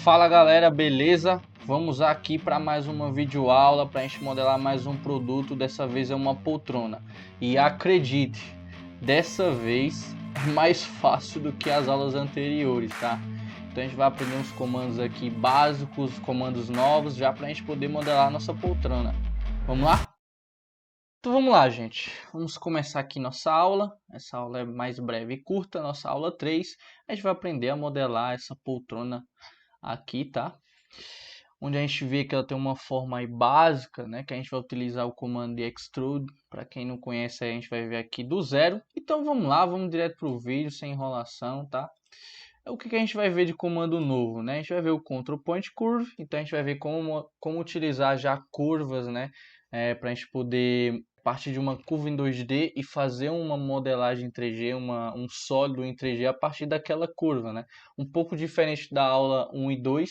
Fala galera, beleza? Vamos aqui para mais uma videoaula para a gente modelar mais um produto. Dessa vez é uma poltrona. E acredite, dessa vez é mais fácil do que as aulas anteriores, tá? Então a gente vai aprender uns comandos aqui básicos, comandos novos, já para a gente poder modelar a nossa poltrona. Vamos lá? Então vamos lá, gente. Vamos começar aqui nossa aula. Essa aula é mais breve e curta, nossa aula 3. A gente vai aprender a modelar essa poltrona aqui, tá? Onde a gente vê que ela tem uma forma aí básica, né? Que a gente vai utilizar o comando de extrude. Para quem não conhece, a gente vai ver aqui do zero. Então vamos lá, vamos direto para o vídeo, sem enrolação, tá? O que a gente vai ver de comando novo, né? A gente vai ver o Control Point Curve. Então a gente vai ver como utilizar já curvas, né? Para a gente poder partir de uma curva em 2D e fazer uma modelagem em 3D, um sólido em 3D a partir daquela curva, né? Um pouco diferente da aula 1 e 2,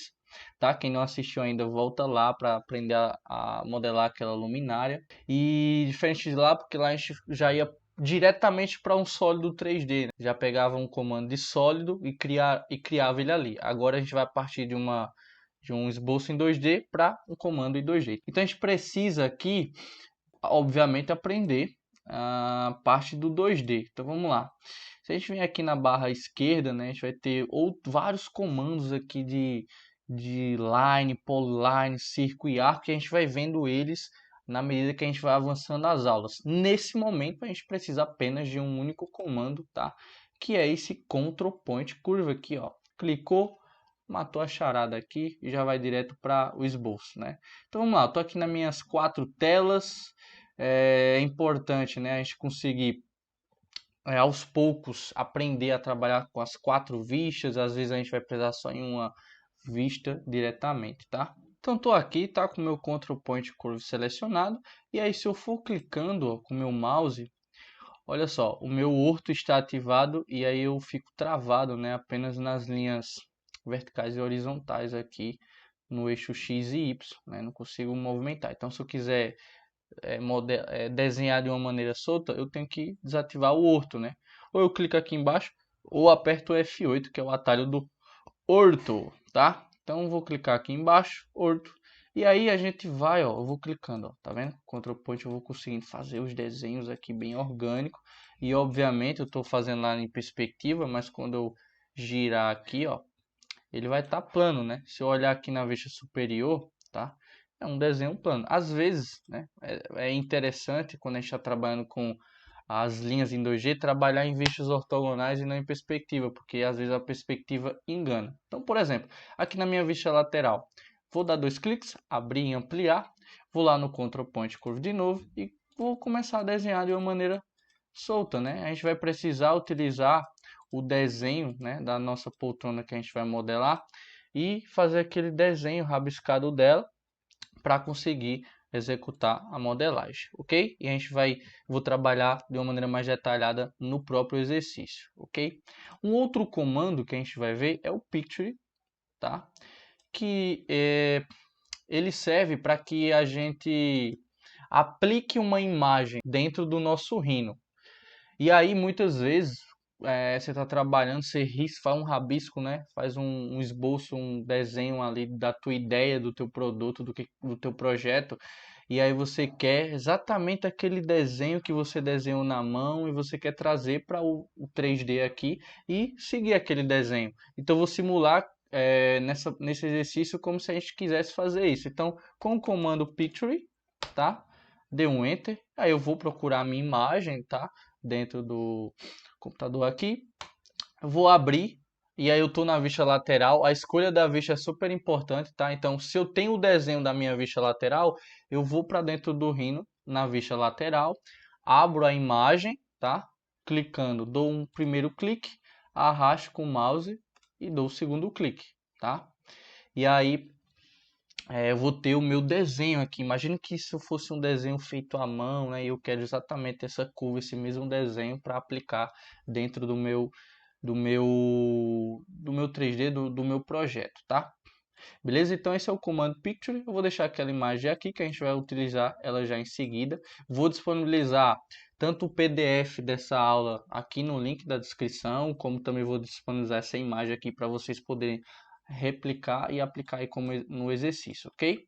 tá? Quem não assistiu ainda, volta lá para aprender a modelar aquela luminária. E diferente de lá, porque lá a gente já ia diretamente para um sólido 3D, né? Já pegava um comando de sólido e criava ele ali. Agora a gente vai partir de um esboço em 2D para um comando em 2D. Então a gente precisa aqui, obviamente, aprender a parte do 2D. Então vamos lá. Se a gente vem aqui na barra esquerda, né, a gente vai ter vários comandos aqui de line, polyline, circo e arco, que a gente vai vendo eles na medida que a gente vai avançando as aulas. Nesse momento, a gente precisa apenas de um único comando, tá? Que é esse Control Point Curve aqui, ó. Clicou, matou a charada aqui e já vai direto para o esboço, né? Então vamos lá, estou aqui nas minhas 4 telas. É importante, né, a gente conseguir aos poucos aprender a trabalhar com as 4 vistas. Às vezes a gente vai precisar só em uma vista diretamente, tá? Então estou aqui, tá com o meu Control Point Curve selecionado, e aí se eu for clicando, ó, com o meu mouse, olha só, o meu orto está ativado e aí eu fico travado, né, apenas nas linhas verticais e horizontais aqui no eixo X e Y, né, não consigo movimentar. Então se eu quiser desenhar de uma maneira solta, eu tenho que desativar o orto, né? Ou eu clico aqui embaixo, ou aperto o F8, que é o atalho do orto, tá? Então eu vou clicar aqui embaixo, orto, e aí a gente vai, ó, eu vou clicando, ó, tá vendo? Control Point, eu vou conseguindo fazer os desenhos aqui bem orgânico, e obviamente eu estou fazendo lá em perspectiva, mas quando eu girar aqui, ó, ele vai estar plano, né? Se eu olhar aqui na vista superior, tá? É um desenho plano. Às vezes, né, é interessante quando a gente está trabalhando com as linhas em 2G, trabalhar em vistas ortogonais e não em perspectiva, porque às vezes a perspectiva engana. Então, por exemplo, aqui na minha vista lateral, vou dar 2 cliques, abrir e ampliar, vou lá no Control Point Curve de novo e vou começar a desenhar de uma maneira solta, né? A gente vai precisar utilizar o desenho, né, da nossa poltrona que a gente vai modelar e fazer aquele desenho rabiscado dela para conseguir executar a modelagem, ok? E a gente vou trabalhar de uma maneira mais detalhada no próprio exercício, ok? Um outro comando que a gente vai ver é o Picture, tá? Que ele serve para que a gente aplique uma imagem dentro do nosso Rhino. E aí, muitas vezes, você está trabalhando, você faz um rabisco, né? Faz um esboço, um desenho ali da tua ideia, do teu produto, do teu projeto. E aí você quer exatamente aquele desenho que você desenhou na mão e você quer trazer para o 3D aqui e seguir aquele desenho. Então, eu vou simular nesse exercício como se a gente quisesse fazer isso. Então, com o comando Picture, tá? Dê um Enter. Aí eu vou procurar a minha imagem, tá? Dentro do computador aqui, eu vou abrir e aí eu estou na vista lateral. A escolha da vista é super importante, tá? Então, se eu tenho o desenho da minha vista lateral, eu vou para dentro do Rhino na vista lateral, abro a imagem, tá? Clicando, dou um primeiro clique, arrasto com o mouse e dou o segundo clique, tá? E aí eu vou ter o meu desenho aqui. Imagina que isso fosse um desenho feito à mão, né? E eu quero exatamente essa curva, esse mesmo desenho para aplicar dentro do meu 3D, do meu projeto, tá? Beleza? Então esse é o comando Picture. Eu vou deixar aquela imagem aqui que a gente vai utilizar ela já em seguida. Vou disponibilizar tanto o PDF dessa aula aqui no link da descrição, como também vou disponibilizar essa imagem aqui para vocês poderem replicar e aplicar aí como no exercício, ok?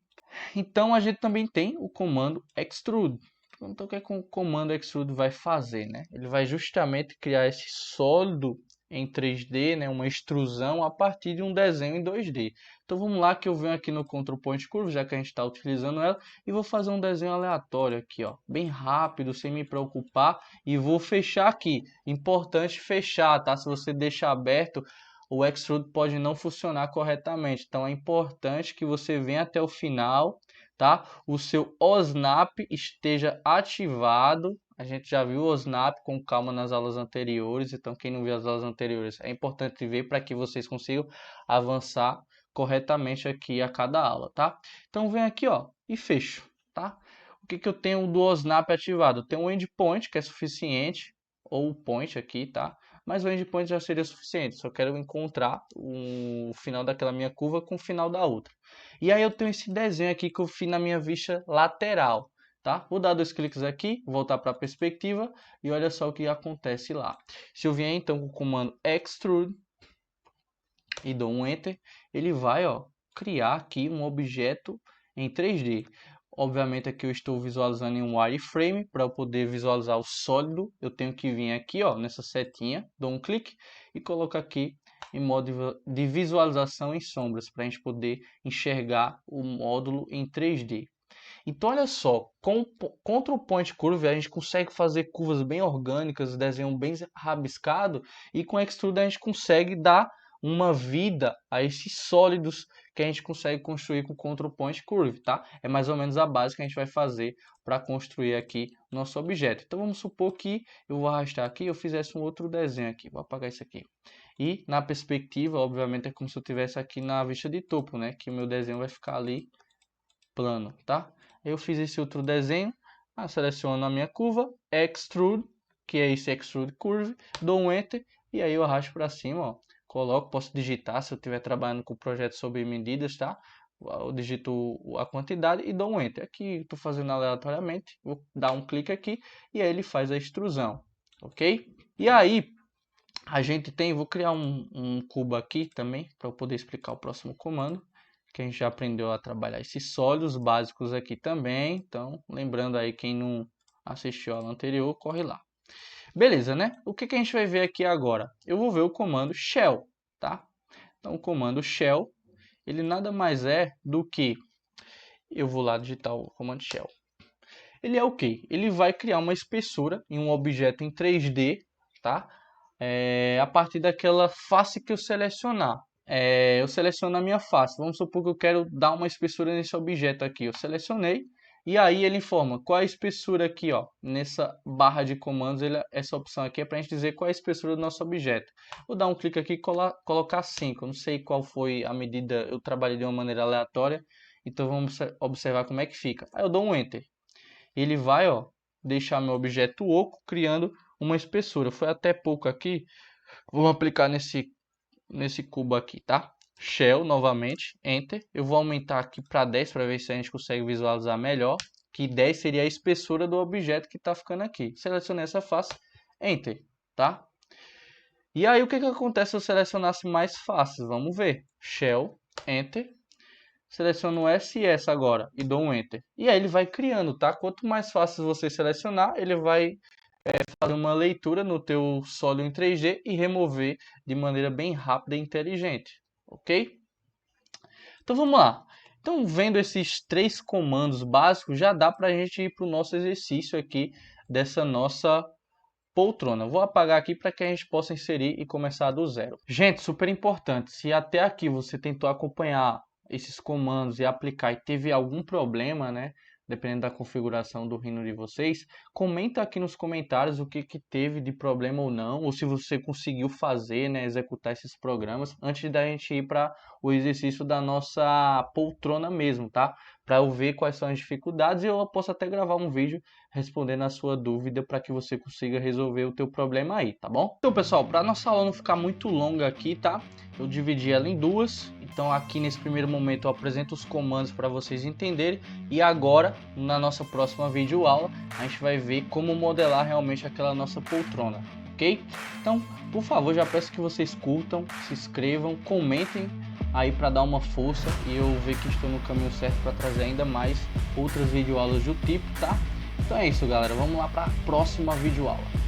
Então a gente também tem o comando extrude. Então o que é que o comando extrude vai fazer, né? Ele vai justamente criar esse sólido em 3D, né? Uma extrusão a partir de um desenho em 2D. Então vamos lá que eu venho aqui no Control Point Curve, já que a gente está utilizando ela, e vou fazer um desenho aleatório aqui, ó, bem rápido, sem me preocupar, e vou fechar aqui. Importante fechar, tá? Se você deixar aberto, o extrude pode não funcionar corretamente. Então é importante que você venha até o final, tá? O seu OSNAP esteja ativado. A gente já viu o OSNAP com calma nas aulas anteriores, então quem não viu as aulas anteriores é importante ver para que vocês consigam avançar corretamente aqui a cada aula, tá? Então vem aqui, ó, e fecho, tá? O que eu tenho do OSNAP ativado? Tem um endpoint que é suficiente, ou o point aqui, tá? Mas o endpoint já seria suficiente, só quero encontrar o final daquela minha curva com o final da outra. E aí eu tenho esse desenho aqui que eu fiz na minha vista lateral, tá? Vou dar 2 cliques aqui, voltar para a perspectiva e olha só o que acontece lá. Se eu vier então com o comando extrude e dou um enter, ele vai, ó, criar aqui um objeto em 3D. Obviamente aqui eu estou visualizando em um wireframe. Para eu poder visualizar o sólido, eu tenho que vir aqui, ó, nessa setinha, dou um clique e coloco aqui em modo de visualização em sombras, para a gente poder enxergar o módulo em 3D. Então olha só, com Control Point Curve a gente consegue fazer curvas bem orgânicas, desenho bem rabiscado, e com Extrude a gente consegue dar uma vida a esses sólidos que a gente consegue construir com Control Point Curve, tá? É mais ou menos a base que a gente vai fazer para construir aqui nosso objeto. Então vamos supor que eu vou arrastar aqui, eu fizesse um outro desenho aqui, vou apagar isso aqui. E na perspectiva, obviamente, é como se eu estivesse aqui na vista de topo, né? Que o meu desenho vai ficar ali plano, tá? Eu fiz esse outro desenho, seleciono a minha curva, extrude, que é esse extrude curve, dou um enter e aí eu arrasto para cima, ó. Coloco, posso digitar se eu estiver trabalhando com projeto sobre medidas, tá? Eu digito a quantidade e dou um enter. Aqui estou fazendo aleatoriamente, vou dar um clique aqui e aí ele faz a extrusão, ok? E aí a gente tem, vou criar um cubo aqui também para eu poder explicar o próximo comando, que a gente já aprendeu a trabalhar esses sólidos básicos aqui também. Então, lembrando aí, quem não assistiu a aula anterior, corre lá. Beleza, né? O que a gente vai ver aqui agora? Eu vou ver o comando shell, tá? Então, o comando shell, ele nada mais é do que... Eu vou lá digitar o comando shell. Ele é o quê? Ele vai criar uma espessura em um objeto em 3D, tá? A partir daquela face que eu selecionar. Eu seleciono a minha face. Vamos supor que eu quero dar uma espessura nesse objeto aqui. Eu selecionei e aí ele informa qual é a espessura aqui, ó, nessa barra de comandos. Essa opção aqui é para a gente dizer qual é a espessura do nosso objeto. Vou dar um clique aqui e colocar 5. Eu não sei qual foi a medida, eu trabalhei de uma maneira aleatória. Então vamos observar como é que fica. Aí eu dou um enter. Ele vai, ó, deixar meu objeto oco, criando uma espessura. Foi até pouco aqui. Vamos aplicar nesse cubo aqui, tá? Shell novamente, Enter. Eu vou aumentar aqui para 10 para ver se a gente consegue visualizar melhor. Que 10 seria a espessura do objeto que está ficando aqui. Selecionei essa face, Enter, tá? E aí o que acontece se eu selecionasse mais faces? Vamos ver. Shell, Enter. Seleciono S e S agora e dou um Enter. E aí ele vai criando, tá? Quanto mais fácil você selecionar, ele vai fazer uma leitura no teu sólido em 3D e remover de maneira bem rápida e inteligente, ok? Então vamos lá. Então vendo esses 3 comandos básicos, já dá para a gente ir para o nosso exercício aqui dessa nossa poltrona. Vou apagar aqui para que a gente possa inserir e começar do zero. Gente, super importante, se até aqui você tentou acompanhar esses comandos e aplicar e teve algum problema, né? Dependendo da configuração do Rhino de vocês, comenta aqui nos comentários o que teve de problema ou não, ou se você conseguiu fazer, né, executar esses programas, antes da gente ir para o exercício da nossa poltrona mesmo, tá? Para eu ver quais são as dificuldades e eu posso até gravar um vídeo respondendo a sua dúvida para que você consiga resolver o teu problema aí, tá bom? Então, pessoal, para nossa aula não ficar muito longa aqui, tá? Eu dividi ela em duas. Então, aqui nesse primeiro momento eu apresento os comandos para vocês entenderem e agora, na nossa próxima videoaula, a gente vai ver como modelar realmente aquela nossa poltrona, ok? Então, por favor, já peço que vocês curtam, se inscrevam, comentem aí para dar uma força e eu ver que estou no caminho certo para trazer ainda mais outras videoaulas do tipo, tá? Então é isso, galera, vamos lá para a próxima videoaula.